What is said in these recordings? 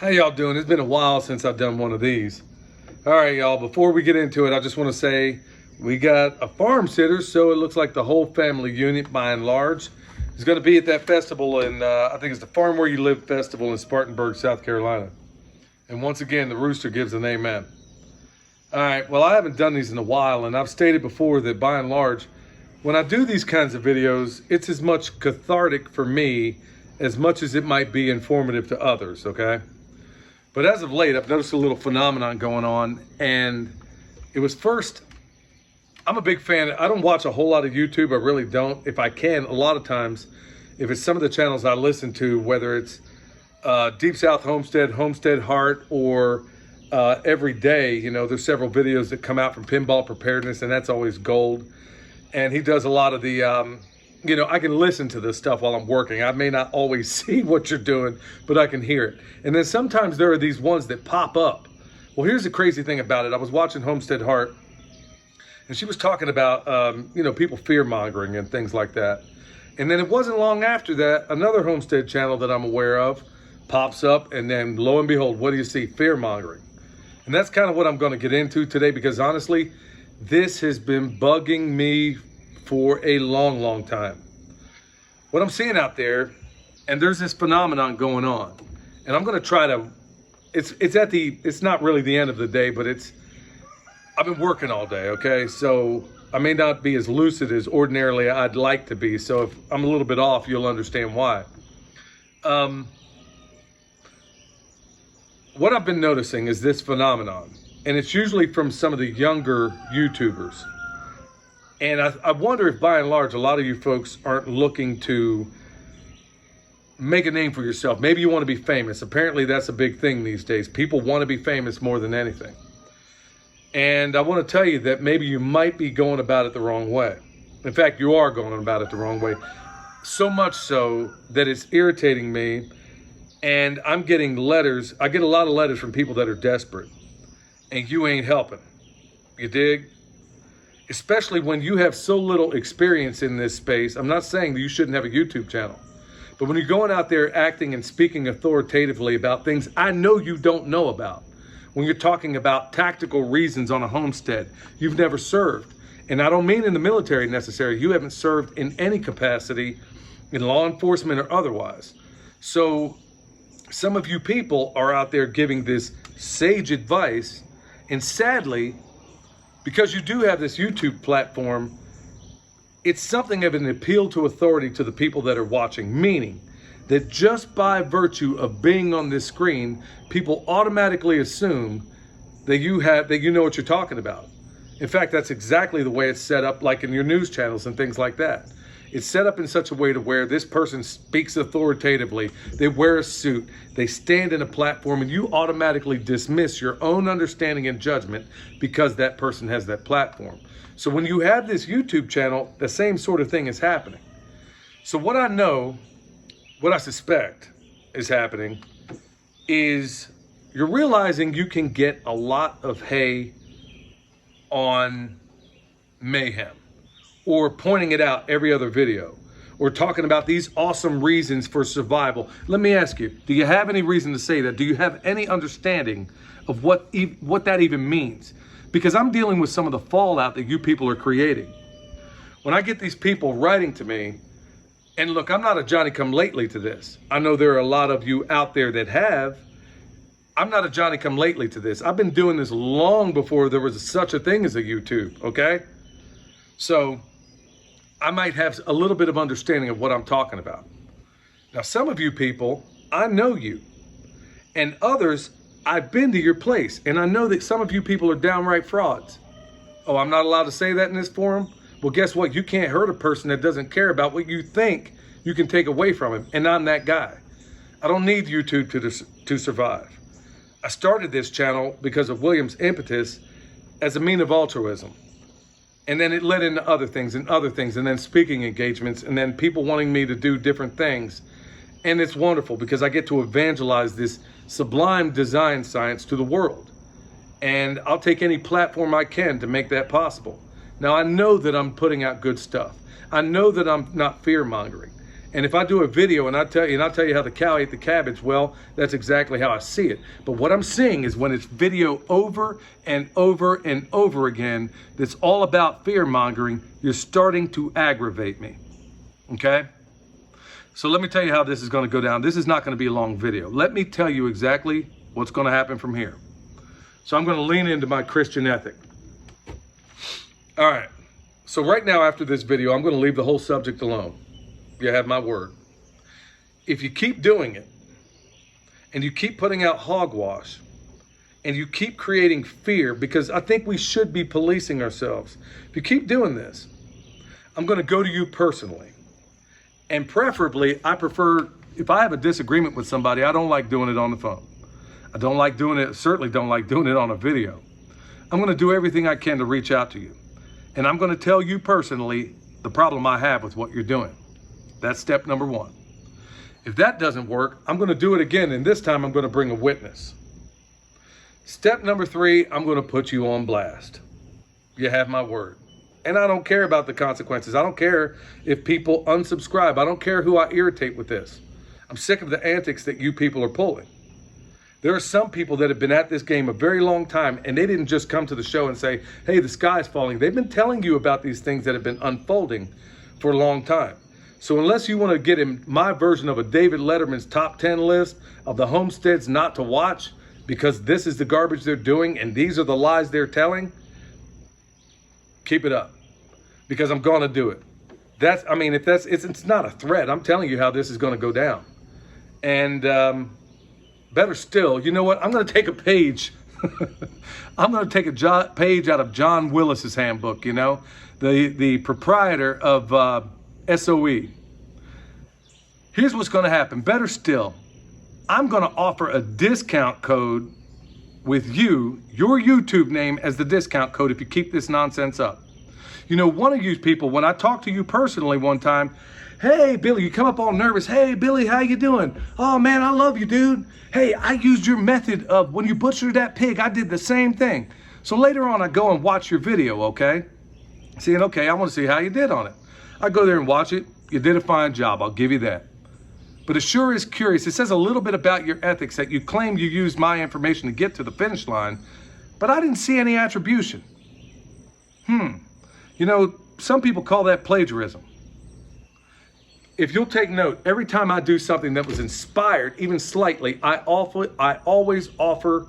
How y'all doing? It's been a while since I've done one of these. All right, y'all, before we get into it, I just want to say we got a farm sitter, so it looks like the whole family unit, by and large, is going to be at that festival in, I think it's the Farm Where You Live Festival in Spartanburg, South Carolina. And once again, the rooster gives an amen. All right, well, I haven't done these in a while, and I've stated before that by and large, when I do these kinds of videos, it's as much cathartic for me as much as it might be informative to others, okay? But as of late, I've noticed a little phenomenon going on, and it was first, I'm a big fan. I don't watch a whole lot of YouTube, I really don't. If I can, a lot of times, if it's some of the channels I listen to, whether it's Deep South Homestead, Homestead Heart, or Every Day, you know, there's several videos that come out from Pinball Preparedness, and that's always gold. And he does a lot of the, you know, I can listen to this stuff while I'm working. I may not always see what you're doing, but I can hear it. And then sometimes there are these ones that pop up. Well, here's the crazy thing about it. I was watching Homestead Heart, and she was talking about, you know, people fear-mongering and things like that. And then it wasn't long after that, another Homestead channel that I'm aware of pops up, and then lo and behold, what do you see? Fear-mongering. And that's kind of what I'm going to get into today, because honestly, this has been bugging me for a long, long time. What I'm seeing out there, and there's this phenomenon going on, and I'm going to try to, it's not really the end of the day, but I've been working all day, okay? So I may not be as lucid as ordinarily I'd like to be. So if I'm a little bit off, you'll understand why. What I've been noticing is this phenomenon, and it's usually from some of the younger YouTubers. And I wonder if by and large, a lot of you folks aren't looking to make a name for yourself. Maybe you want to be famous. Apparently that's a big thing these days. People want to be famous more than anything. And I want to tell you that maybe you might be going about it the wrong way. In fact, you are going about it the wrong way. So much so that it's irritating me. And I'm getting letters. I get a lot of letters from people that are desperate. And you ain't helping. You dig? Especially when you have so little experience in this space. I'm not saying that you shouldn't have a YouTube channel. But when you're going out there acting and speaking authoritatively about things I know you don't know about, when you're talking about tactical reasons on a homestead you've never served, and I don't mean in the military necessarily, you haven't served in any capacity in law enforcement or otherwise. So some of you people are out there giving this sage advice, and sadly, because you do have this YouTube platform, it's something of an appeal to authority to the people that are watching, meaning that just by virtue of being on this screen, people automatically assume that you know what you're talking about. In fact, that's exactly the way it's set up, like in your news channels and things like that. It's set up in such a way to where this person speaks authoritatively, they wear a suit, they stand in a platform, and you automatically dismiss your own understanding and judgment because that person has that platform. So when you have this YouTube channel, the same sort of thing is happening. So what I suspect is happening is you're realizing you can get a lot of hay on mayhem, or pointing it out every other video, or talking about these awesome reasons for survival. Let me ask you, do you have any reason to say that? Do you have any understanding of what that even means? Because I'm dealing with some of the fallout that you people are creating. When I get these people writing to me, and look, I'm not a Johnny-come-lately to this. I know there are a lot of you out there that have. I'm not a Johnny-come-lately to this. I've been doing this long before there was such a thing as a YouTube, okay? So I might have a little bit of understanding of what I'm talking about. Now, some of you people, I know you. And others, I've been to your place. And I know that some of you people are downright frauds. Oh, I'm not allowed to say that in this forum? Well, guess what? You can't hurt a person that doesn't care about what you think you can take away from him. And I'm that guy. I don't need YouTube to survive. I started this channel because of William's impetus as a mean of altruism. And then it led into other things, and then speaking engagements, and then people wanting me to do different things. And it's wonderful because I get to evangelize this sublime design science to the world. And I'll take any platform I can to make that possible. Now, I know that I'm putting out good stuff. I know that I'm not fear-mongering. And if I do a video and I'll tell you how the cow ate the cabbage, well, that's exactly how I see it. But what I'm seeing is when it's video over and over and over again, that's all about fear mongering, you're starting to aggravate me. Okay? So let me tell you how this is going to go down. This is not going to be a long video. Let me tell you exactly what's going to happen from here. So I'm going to lean into my Christian ethic. All right. So right now after this video, I'm going to leave the whole subject alone. You have my word. If you keep doing it, and you keep putting out hogwash, and you keep creating fear, because I think we should be policing ourselves. If you keep doing this, I'm going to go to you personally. And preferably, I prefer, if I have a disagreement with somebody, I don't like doing it on the phone. I don't like doing it, certainly don't like doing it on a video. I'm going to do everything I can to reach out to you. And I'm going to tell you personally the problem I have with what you're doing. That's step number one. If that doesn't work, I'm going to do it again, and this time I'm going to bring a witness. Step number 3, I'm going to put you on blast. You have my word. And I don't care about the consequences. I don't care if people unsubscribe. I don't care who I irritate with this. I'm sick of the antics that you people are pulling. There are some people that have been at this game a very long time, and they didn't just come to the show and say, hey, the sky's falling. They've been telling you about these things that have been unfolding for a long time. So unless you want to get in my version of a David Letterman's top 10 list of the homesteads not to watch, because this is the garbage they're doing and these are the lies they're telling, keep it up, because I'm going to do it. It's not a threat. I'm telling you how this is going to go down. And better still, you know what? I'm going to take a page. I'm going to take a page out of John Willis's handbook, you know, the proprietor of SOE. Here's what's going to happen. Better still, I'm going to offer a discount code with your YouTube name as the discount code if you keep this nonsense up. You know, one of you people, when I talked to you personally one time, hey, Billy, you come up all nervous. Hey, Billy, how you doing? Oh, man, I love you, dude. Hey, I used your method of when you butchered that pig, I did the same thing. So later on, I go and watch your video, okay? Saying, okay, I want to see how you did on it. I go there and watch it. You did a fine job. I'll give you that. But it sure is curious. It says a little bit about your ethics that you claim you used my information to get to the finish line, but I didn't see any attribution. You know, some people call that plagiarism. If you'll take note, every time I do something that was inspired, even slightly, I always offer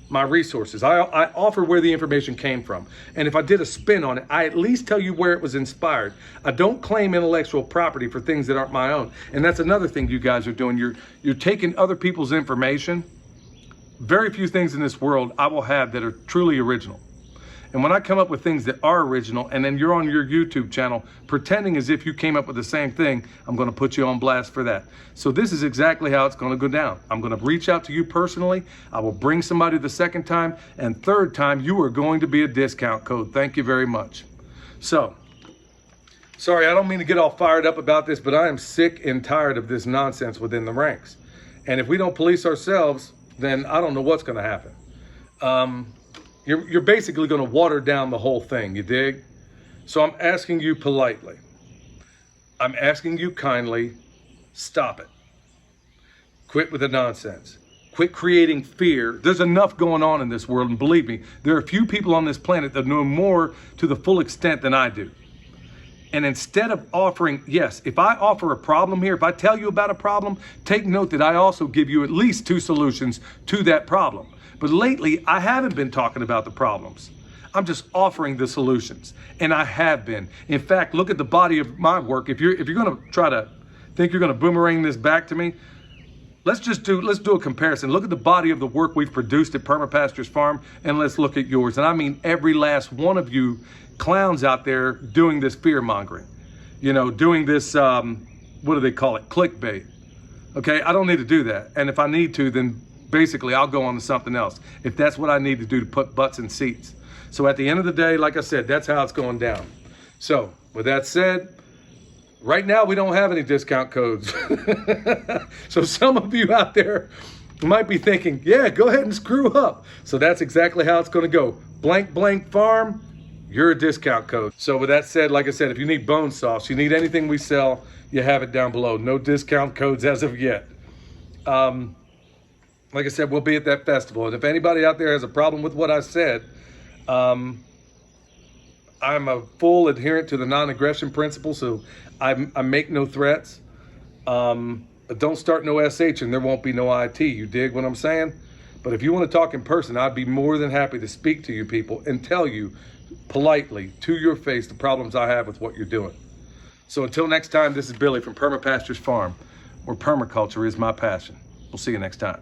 my resources. I offer where the information came from. And if I did a spin on it, I at least tell you where it was inspired. I don't claim intellectual property for things that aren't my own. And that's another thing you guys are doing. You're taking other people's information. Very few things in this world I will have that are truly original. And when I come up with things that are original, and then you're on your YouTube channel pretending as if you came up with the same thing, I'm going to put you on blast for that. So this is exactly how it's going to go down. I'm going to reach out to you personally. I will bring somebody the second time, and third time you are going to be a discount code. Thank you very much. So, sorry, I don't mean to get all fired up about this, but I am sick and tired of this nonsense within the ranks. And if we don't police ourselves, then I don't know what's going to happen. You're basically going to water down the whole thing, you dig? So I'm asking you politely. I'm asking you kindly, stop it. Quit with the nonsense. Quit creating fear. There's enough going on in this world, and believe me, there are a few people on this planet that know more to the full extent than I do. And instead of offering, yes, if I offer a problem here, if I tell you about a problem, take note that I also give you at least 2 solutions to that problem. But lately, I haven't been talking about the problems. I'm just offering the solutions, and I have been. In fact, look at the body of my work. If you're going to try to think you're going to boomerang this back to me, let's do a comparison. Look at the body of the work we've produced at Perma Pastures Farm, and let's look at yours. And I mean every last one of you clowns out there doing this fear mongering. You know, doing this, what do they call it? Clickbait. Okay, I don't need to do that. And if I need to, then basically I'll go on to something else if that's what I need to do to put butts in seats. So at the end of the day, like I said, that's how it's going down. So with that said, right now we don't have any discount codes. So some of you out there might be thinking, yeah, go ahead and screw up. So that's exactly how it's going to go. Blank, blank farm, you're a discount code. So with that said, like I said, if you need bone sauce, you need anything we sell, you have it down below. No discount codes as of yet. Like I said, we'll be at that festival. And if anybody out there has a problem with what I said, I'm a full adherent to the non-aggression principle, so I make no threats. But don't start no SH and there won't be no IT. You dig what I'm saying? But if you want to talk in person, I'd be more than happy to speak to you people and tell you politely to your face the problems I have with what you're doing. So until next time, this is Billy from Perma Pastures Farm, where permaculture is my passion. We'll see you next time.